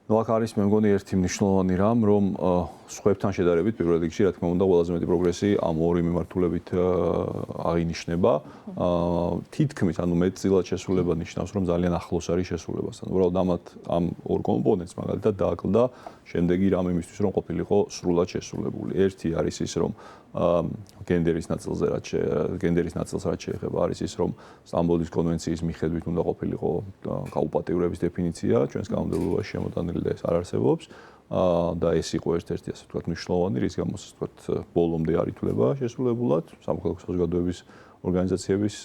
ნუ აქ არის მე მგონი ერთი მნიშვნელოვანი რამ, რომ სხვებთან შედარებით პირველ რიგში, რა თქმა უნდა, ყველაზე მეტი პროგრესი ამ ორი მიმართულებით აღინიშნება. თითქმის, ანუ მეტწილად შესრულება ნიშნავს, რომ ძალიან ახლოს არის შესრულებასთან. უბრალოდ ამ ორ კომპონენტს მაგალითად დააკლდა შემდეგი რამ იმისთვის, რომ ყოფილიყო სრულად შესრულებული. ერთი არის ის, რომ გენდერის ნაწილს რაც შეეხება არის ის, რომ სტამბოლის კონვენციის მიხედვით უნდა ყოფილიყო გაუპატიურების დეფინიცია ჩვენს კანონმდებლობაში შემოტანილი და ეს არ არსებობს. და ეს იყო ერთ-ერთი ასე ვთქვათ მნიშვნელოვანი, რის გამოც ასე ვთქვათ ბოლომდე არ ითვლება შესრულებულად სამოქალაქო საზოგადოების ორგანიზაციების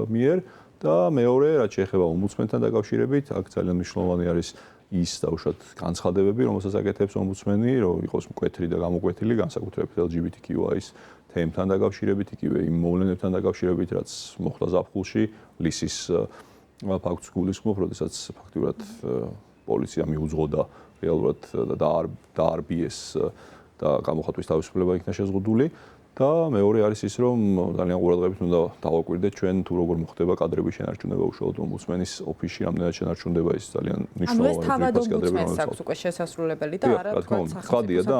მიერ და მეორე რაც შეეხება ომბუდსმენთან დაკავშირებით, აქ ძალიან მნიშვნელოვანი არის ის დაუშვათ განცხადებები, რომელსაც აკეთებს ომბუდსმენი, რომ იყოს მკვეთრი და გამოკვეთილი განსაკუთრებით LGBTQI-ის თემთან დაკავშირებით, იგივე იმ მოვლენებთან დაკავშირებით, რაც მოხდა ზაფხულში, ლისის ფაქტს გულისხმობ, როდესაც ფაქტიურად პოლიცია მიუძღოდა რეალურად და არბიეს და გამოხატვის თავისუფლება იქნა შეზღუდული და მეორე არის ის, რომ ძალიან ყურადღებით უნდა დავაკვირდეთ ჩვენ თუ როგორ მოხდება კადრების შენარჩუნება უშუალოდ ომბუდსმენის ოფისში, რამდენად შენარჩუნდება ის ძალიან მნიშვნელოვანი კადრები, რომელიც აქვს უკვე შესასრულებელი და არა თქვა ხადია და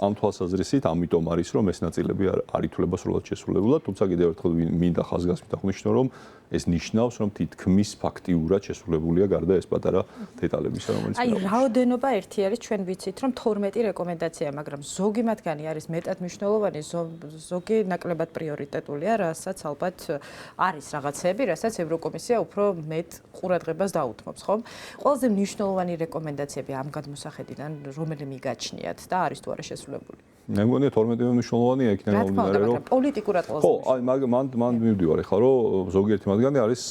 ამ თვალსაზრისით ამიტომ არის რომ ეს ნაწილები არ ითვლება სრულად შესრულებულად, თუმცა კიდევ ერთხელ მინდა ხაზგასმით აღვნიშნო, რომ ეს ნიშნავს, რომ თითქმის ფაქტიურად შესრულებულია გარდა ეს პატარა დეტალებისა, რომელიც აი, რაოდენობა ერთი არის, ჩვენ ვიცით, რომ 12 რეკომენდაცია, მაგრამ ზოგი მათგანი არის მეტად მნიშვნელოვანი, ზოგი ნაკლებად პრიორიტეტულია, რასაც ალბათ არის რაღაცები, რასაც ევროკომისია უფრო მეტ ყურადღებას დაუთმობს, ხომ? ყველაზე მნიშვნელოვანი რეკომენდაციები ამ გადმოსახედიდან რომელი მიგაჩნიათ და არის თუ არა შესრულებული? მე მგონია 12 მნიშვნელოვანია იქნება მომდინარე რომ პოლიტიკურად ყველაზე ხო, აი მან მივდივარ ახლა რომ ზოგიერთი მათგანი არის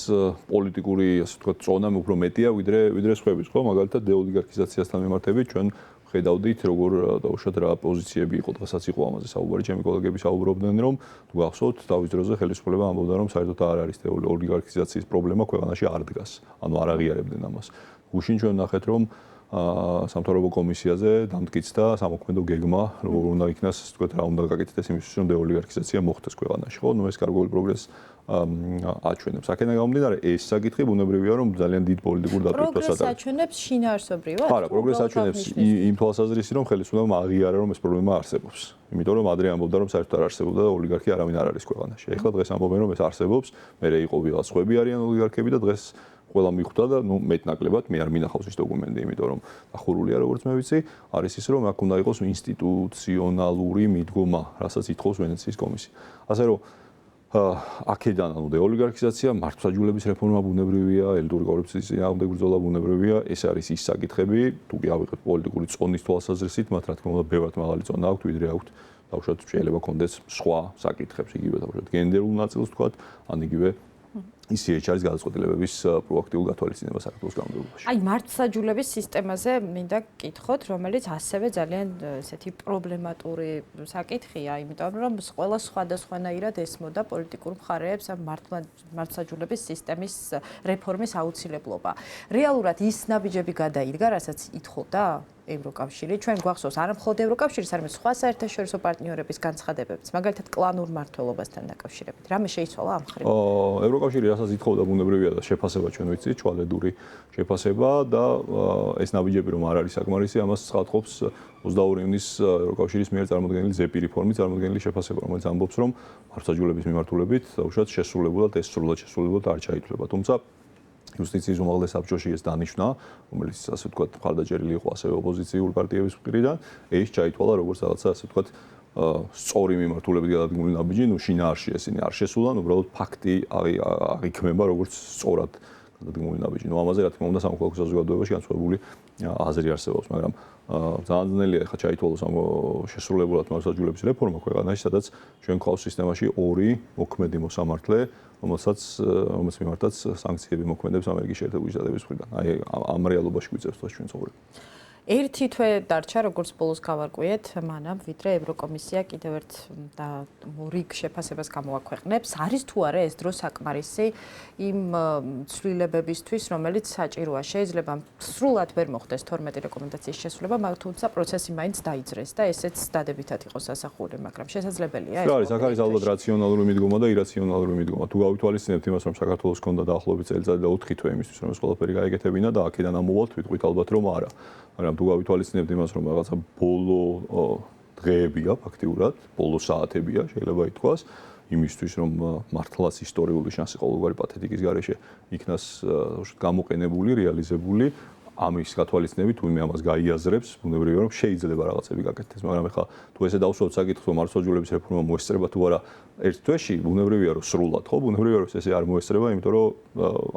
პოლიტიკური, ასე ვთქვათ, წონა უფრო მეტია ვიდრე სხვების, ხო? მაგალითად დეოლიგარქიზაციასთან მიმართებით ჩვენ ხედავდით როგორ დაუშვათ რა პოზიციები იყო, დღესაც იყო ამაზე საუბარი, ჩემი კოლეგები საუბრობდნენ რომ თუ გახსოვთ თავის დროზე ხელისუფლება ამბობდა რომ საერთოდ არ არის ოლიგარქიზაციის პრობლემა ქვეყანაში არ დგას, ანუ არ აღიარებდნენ ამას. გუშინ ჩვენ ნახეთ რომ სამთავრობო კომისიაზე დამტკიცდა სამოქმედო გეგმა, როგორ უნდა იქნას, თქვათ, რა უნდა გაკეთდეს იმისთვის, რომ დეოლიგარქიზაცია მოხდეს ქვეყანაში, ხო? ნუ ეს კარგული პროგრესს აჩვენებს. აქედან გამომდინარე, ეს საკითხი ბუნებრივია, რომ ძალიან დიდ პოლიტიკურ დატვირთვას ატარებს. პროგრესს აჩვენებს შინაარსობრივად? არა, პროგრესს აჩვენებს იმ თვალსაზრისით, რომ ხელისუფლებამ აღიარა, რომ ეს პრობლემა არსებობს. იმიტომ რომ ადრე ამბობდა, რომ საერთოდ არ არსებობდა და ოლიგარქი არავინ არ არის ქვეყანაში. ეხლა დღეს ამბობენ, რომ ეს არსებობს, მერე იყო ვიღაც სხვები არიან ოლიგარქები და დღეს ყველა მიხვდა და ნუ მეტნაკლებად მე არ მინახავს ის დოკუმენტი, იმიტომ რომ დახურულია როგორც მე ვიცი, არის ის რომ აქ უნდა იყოს ინსტიტუციონალური მიდგომა, რასაც ითხოვს ვენეციის კომისია. ასე რომ აქედან ანუ დეოლიგარქიზაცია, მართლმსაჯულების რეფორმა ბუნებრივია, ელიტური კორუფციის წინააღმდეგ ბრძოლა ბუნებრივია, ეს არის ის საკითხები, თუ კი ავიღეთ პოლიტიკური წონის თვალსაზრისით, მათ რა თქმა უნდა ბევრად მაღალი წონა აქვთ, ვიდრე აქვთ დაუშვათ შეიძლება კონდეს სხვა საკითხებს, იგივე დაუშვათ გენდერულ ნაწილს თქვათ, ან იგივე ისიც არის გადაწყვეტილებების პროაქტიულ გათვალისწინება საქართველოს კანონმდებლობაში. აი, მართლმსაჯულების სისტემაზე მინდა გკითხოთ, რომელიც ასევე ძალიან ესეთი პრობლემატური საკითხია, იმიტომ რომ ყველა სხვადასხვანაირად ესმოდა პოლიტიკურ მხარეებს ამ მართლმსაჯულების სისტემის რეფორმის აუცილებლობა. რეალურად ის ნაბიჯები გადაიდგა, რასაც ითხოვდა ევროკავშირი. ჩვენ გვახსოვს არა მხოლოდ ევროკავშირის, არამედ სხვა საერთაშორისო პარტნიორების განცხადებებიც, მაგალითად კლანურ მმართველობასთან დაკავშირებით. რამე შეიცვალა ამ მხრიდან? ევროკავშირი რასაც ითხოვდა ბუნებრივია და შეფასება ჩვენ ვიცით, ჩვალედური შეფასება და ეს ნაბიჯები რომ არ არის საკმარისი, ამას ცხადყოფს 22 ივნის ევროკავშირის მიერ წარმოქმნილი ზეპირი ფორმით წარმოქმნილი შეფასება, რომელიც ამბობს, რომ მართლმსაჯულების მიმართულებით უშუალოდ შესრულებულად ეს სრულად შესრულებულად არ ჩაითვლება. თუმცა იუსტიციის უმაღლეს საბჭოში ეს დანიშნა, რომელიც ასე ვთქვათ, მხარდაჭერილი იყო ასევე ოპოზიციური პარტიების მხრიდან, ეს ჩაითვალა როგორც რაღაცა ასე ვთქვათ, სწორი მიმართულებით გადადგმული ნაბიჯი, ნუ შინაარსში ესენი არ შესულან, უბრალოდ ფაქტი აღიქმება როგორც სწორად გადადგმული ნაბიჯი. ნუ ამაზე რა თქმა უნდა სამოქალაქო საზოგადოებაში განსხვავებული აზრი არსებობს, მაგრამ ძალიან ძნელია ახლა ჩაითვალოს ამ შესრულებულად მართლმსაჯულების რეფორმა ქვეყანაში, სადაც ჩვენ გვყავს სისტემაში ორი მოქმედი მოსამართლე, რომელსაც მიმართაც სანქციები მოქმედებს ამერიკის შეერთებული შტატების მხრიდან. აი ამ რეალობაში გვიწევს თავს ჩვენ ცხოვრება. ერთი თვე დარჩა, როგორც ბოლოს გავარკვიეთ, მანამ ვიდრე ევროკომისია კიდევ ერთ რიგ შეფასებას გამოაქვეყნებს. არის თუ არა ეს დრო საკმარისი იმ ცვლილებებისთვის, რომელიც საჭიროა. შეიძლება სრულად ვერ მოხდეს 12 რეკომენდაციის შესრულება, მაგრამ თუმცა პროცესი მაინც დაიძრეს და ესეც დადებითად იყოს ასახული, მაგრამ შესაძლებელია ეს. არის, აქ არის ალბათ რაციონალური მიდგომა და ირაციონალური მიდგომა. თუ გავითვალისწინებთ იმას, რომ საქართველოს ჰქონდა დაახლოებით წელიწადი და 4 თვე იმისთვის, რომ ეს ყველაფერი გაეკეთებინა და აქედან ამოვალთ, ვიტყვით ალბათ რომ არა. მაგრამ მაგრამ თუ გავითვალისწინებთ იმას, რომ რაღაცა ბოლო დღეებია ფაქტიურად, ბოლო საათებია, შეიძლება ითქვას, იმისთვის, რომ მართლაც ისტორიული შანსი ყოველგვარი პათეტიკის გარეშე იქნას გამოყენებული, რეალიზებული, ამის გათვალისწინებით თუ იმე ამას გაიაზრებს, ბუნებრივია რომ შეიძლება რაღაცები გაკეთდეს, მაგრამ ეხლა თუ ესე დავსვათ საკითხს, რომ მართლმსაჯულების რეფორმა მოესწრება თუ არა ერთ თვეში, ბუნებრივია რომ სრულად, ხო, ბუნებრივია რომ ესე არ მოესწრება, იმიტომ რომ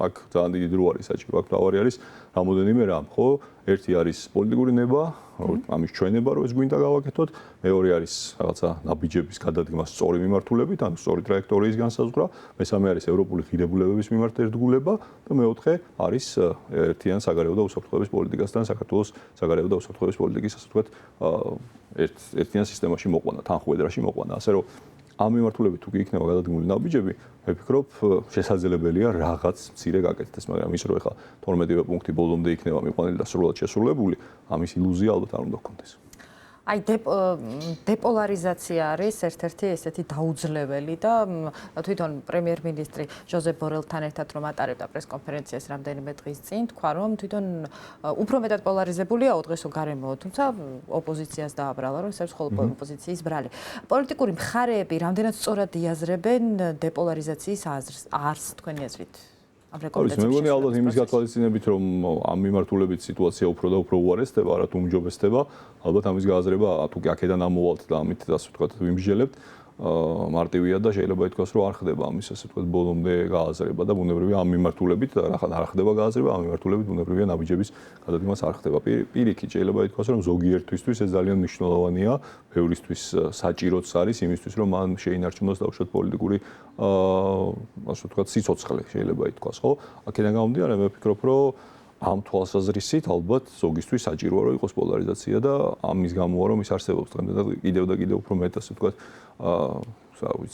აქ ძალიან დიდი დრო არის საჭირო, აქ თავარი არის რამოდენიმე რამ, ხო? ერთი არის პოლიტიკური ნება, ამის ჩვენება რომ ეს გვინდა გავაკეთოთ, მეორე არის რაღაცა ნაბიჯების გადადგმა სწორი მიმართულებით, ანუ სწორი ტრაექტორიის განსაზღვრა, მესამე არის ევროპული ღირებულებების მიმართ ერთგულება და მეოთხე არის ერთიან საგარეო და უსაფრთხოების პოლიტიკასთან საქართველოს საგარეო და უსაფრთხოების პოლიტიკის ასე ვთქვათ ერთიან სისტემაში მოყვანა, თანხმოვედრაში მოყვანა, ასე რომ ამ მიმართულებით თუ იქნება გადადგმული ნაბიჯები, მე ვფიქრობ, შესაძლებელია რაღაც მცირე გაკეთდეს, მაგრამ ის რომ ეხლა 12 პუნქტი ბოლომდე იქნება მიყვანილი და სრულად შესრულებული, ამის ილუზია ალბათ არ უნდა გქონდეს. აი დეპოლარიზაცია არის ერთ-ერთი ესეთი დაუძლეველი და თვითონ პრემიერ-მინისტრი ჟოზეფ ბორელთან ერთად რომ ატარებდა პრესკონფერენციას რამდენიმე დღის წინ, თქვა რომ თვითონ უფრო მეტად პოლარიზებულია უდღესო გარემო, თუმცა ოპოზიციას დააბრალა, რომ ეს არის მხოლოდ ოპოზიციის ბრალი. პოლიტიკური მხარეები რამდენად სწორად იაზრებენ დეპოლარიზაციის აზრს თქვენი აზრით? მე მგონი ალბათ იმის გათვალისწინებით, რომ ამ მიმართულებით სიტუაცია უფრო და უფრო უარესდება, არა თუ უმჯობესდება, ალბათ ამის გააზრება თუ კი აქედან ამოვალთ და ამით ასე ვთქვათ ვიმსჯელებთ, მარტივია და შეიძლება ითქვას, რომ არ ხდება ამის ასე ვთქვათ ბოლომდე გააზრება და ბუნებრივია ამ მიმართულებით არ ხდება გააზრება, ამ მიმართულებით ბუნებრივია ნაბიჯების გადადგმას არ ხდება. პირიქით შეიძლება ითქვას, რომ ზოგიერთვისთვის ეს ძალიან მნიშვნელოვანია, ბევრისთვის საჭიროც არის იმისთვის, რომ მან შეინარჩუნოს დაუშვათ პოლიტიკური ასე ვთქვათ სიცოცხლე შეიძლება ითქვას, ხო? აქედან გამომდინარე მე ვფიქრობ, რომ ამ თვალსაზრისით ალბათ ზოგისთვის საჭიროა რომ იყოს პოლარიზაცია და ამის გამოა რომ ის არსებობს დღემდე და კიდევ უფრო მეტ ასე ვთქვათ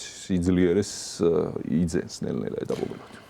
სიძლიერეს იძენს ნელ-ნელა ეტაპობრივად.